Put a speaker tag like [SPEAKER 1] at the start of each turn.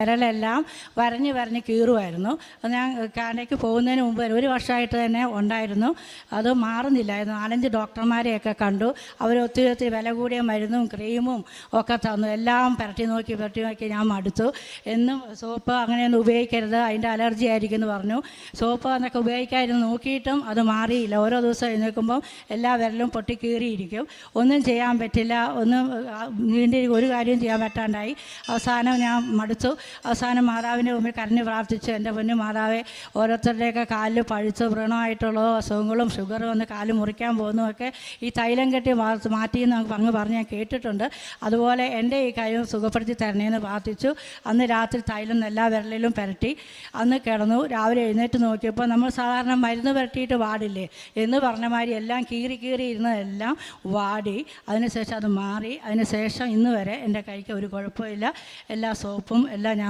[SPEAKER 1] വിരലെല്ലാം വരഞ്ഞ് കീറുമായിരുന്നു. അത് ഞാൻ കാനഡയ്ക്ക് പോകുന്നതിന് മുമ്പ് 1 വർഷമായിട്ട് തന്നെ ഉണ്ടായിരുന്നു. അത് മാറുന്നില്ലായിരുന്നു. 4-5 ഡോക്ടർമാരെയൊക്കെ കണ്ടു. അവർ ഒത്തിരി വില കൂടിയ മരുന്നും ക്രീമും ഒക്കെ തന്നു. എല്ലാം പുരട്ടി നോക്കി ഞാൻ മടുത്തു. എന്നും സോപ്പ് അങ്ങനെയൊന്നും ഉപയോഗിക്കരുത്, അതിൻ്റെ അലർജി ആയിരിക്കും എന്ന് പറഞ്ഞു. സോപ്പ് എന്നൊക്കെ ഉപയോഗിക്കാതിരുന്ന് നോക്കിയിട്ടും അത് മാറിയില്ല. ഓരോ ദിവസം എഴുന്നേൽക്കുമ്പം എല്ലാ വിരലും പൊട്ടി കീറിയിരിക്കും. ഒന്നും ചെയ്യാൻ പറ്റില്ല, ഒരു കാര്യം ചെയ്യാൻ പറ്റാണ്ടായി. അവസാനം ഞാൻ മടുത്തു. അവസാനം മാതാവിൻ്റെ മുമ്പിൽ കരഞ്ഞ് പ്രാർത്ഥിച്ചു, എൻ്റെ പൊന്നു മാതാവേ, ഓരോരുത്തരുടെയൊക്കെ കാലിൽ പഴുത്ത് വ്രണമായിട്ടുള്ള അസുഖങ്ങളും ഷുഗർ വന്ന് കാല് മുറിക്കാൻ പോകുന്നതൊക്കെ ഈ തൈലം കെട്ടി മാറ്റിയെന്ന് അങ്ങ് പറഞ്ഞ് ഞാൻ കേട്ടിട്ടുണ്ട്. അതുപോലെ എൻ്റെ ഈ കാര്യം സുഖപ്പെടുത്തി തരണേന്ന് പ്രാർത്ഥിച്ചു. അന്ന് രാത്രി തൈലം എല്ലാ വിരലിലും പുരട്ടി അന്ന് കിടന്നു. രാവിലെ എഴുന്നേറ്റ് നോക്കിയപ്പോൾ നമ്മൾ സാധാരണ മരുന്ന് പുരട്ടിയിട്ട് വാടില്ലേ എന്ന് പറഞ്ഞ മാതിരി എല്ലാം കീറി ഇരുന്നതെല്ലാം വാടി. അതിനുശേഷം അത് മാറി. അതിനുശേഷം ഇന്ന് വരെ എൻ്റെ കൈക്ക് ഒരു കുഴപ്പമില്ല. എല്ലാ സോപ്പും എല്ലാം